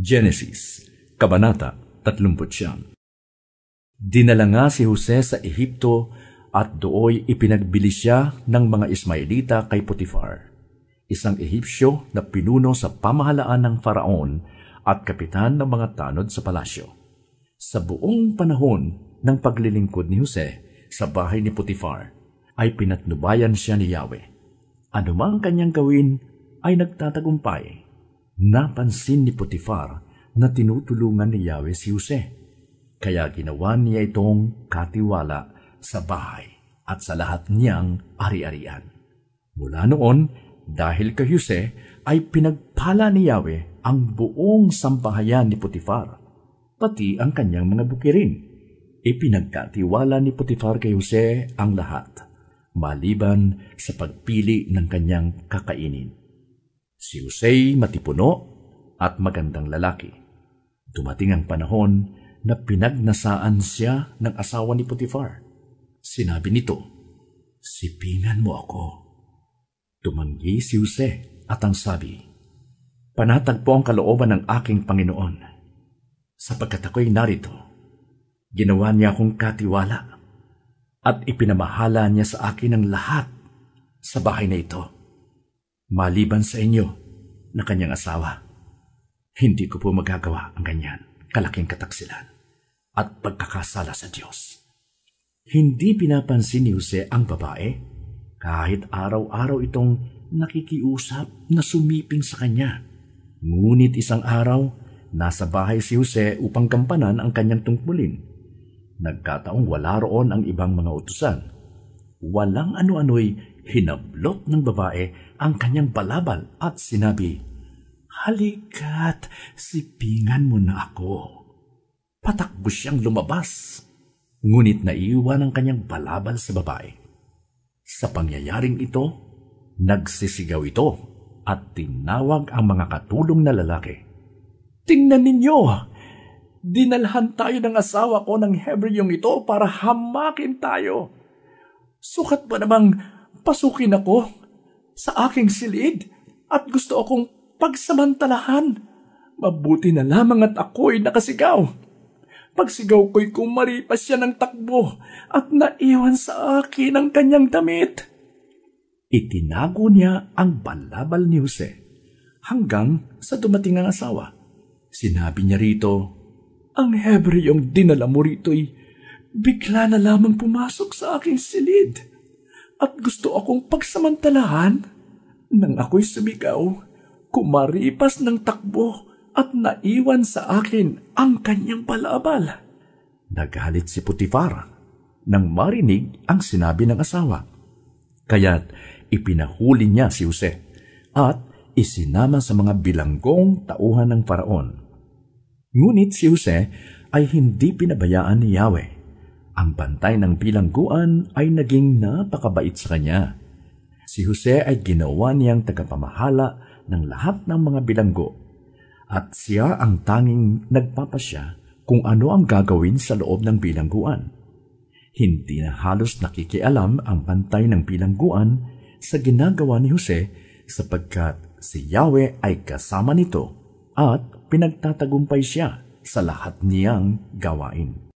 Genesis, Kabanata 39. Dinala nga si Jose sa Ehipto at dooy ipinagbili siya ng mga Ismaelita kay Potifar, isang Ehipsyo na pinuno sa pamahalaan ng Faraon at kapitan ng mga tanod sa palasyo. Sa buong panahon ng paglilingkod ni Jose sa bahay ni Potifar, ay pinatnubayan siya ni Yahweh. Anumang kanyang gawin ay nagtatagumpay. Napansin ni Potifar na tinutulungan ni Yahweh si Jose, kaya ginawa niya itong katiwala sa bahay at sa lahat niyang ari-arian. Mula noon, dahil kay Jose, ay pinagpala ni Yahweh ang buong sambahayan ni Potifar, pati ang kanyang mga bukirin. Ipinagkatiwala ni Potifar kay Jose ang lahat, maliban sa pagpili ng kanyang kakainin. Si Jose matipuno at magandang lalaki. Dumating ang panahon na pinagnasaan siya ng asawa ni Potifar. Sinabi nito, "Sipingan mo ako." Tumanggi si Jose at ang sabi, "Panatag po ang kalooban ng aking Panginoon. Sapagkat ako'y narito, ginawa niya akong katiwala at ipinamahala niya sa akin ang lahat sa bahay na ito. Maliban sa inyo na kanyang asawa, hindi ko po magagawa ang ganyan kalaking kataksilan at pagkakasala sa Diyos." Hindi pinapansin ni Jose ang babae kahit araw-araw itong nakikiusap na sumiping sa kanya. Ngunit isang araw, nasa bahay si Jose upang gampanan ang kanyang tungkulin. Nagkataong wala roon ang ibang mga utusan. Walang ano-ano'y hinablot ng babae ang kanyang balabal at sinabi, "Halika't sipingan mo na ako." Patakbo siyang lumabas, ngunit naiwan ang kanyang balabal sa babae. Sa pangyayaring ito, nagsisigaw ito at tinawag ang mga katulong na lalaki. "Tingnan ninyo! Dinalhan tayo ng asawa ko ng Hebreong ito para hamakin tayo. Sukat ba namang pasukin ako sa aking silid at gusto akong pagsamantalahan? Mabuti na lamang at ako'y nakasigaw. Pagsigaw ko'y kumaripas siya ng takbo at naiwan sa akin ang kanyang damit." Itinago niya ang balabal ni Jose hanggang sa dumating ang asawa. Sinabi niya rito, "Ang Hebreong dinala mo rito'y bigla na lamang pumasok sa aking silid at gusto akong pagsamantalahan. Nang ako'y sumigaw, kumaripas ng takbo at naiwan sa akin ang kanyang balabal." Nagalit si Potifar nang marinig ang sinabi ng asawa. Kaya't ipinahuli niya si Jose at isinama sa mga bilanggong tauhan ng Faraon. Ngunit si Jose ay hindi pinabayaan ni Yahweh. Ang bantay ng bilangguan ay naging napakabait sa kanya. Si Jose ay ginawa niyang tagapamahala ng lahat ng mga bilanggo, at siya ang tanging nagpapasya kung ano ang gagawin sa loob ng bilangguan. Hindi na halos nakikialam ang bantay ng bilangguan sa ginagawa ni Jose sapagkat si Yahweh ay kasama nito at pinagtatagumpay siya sa lahat niyang gawain.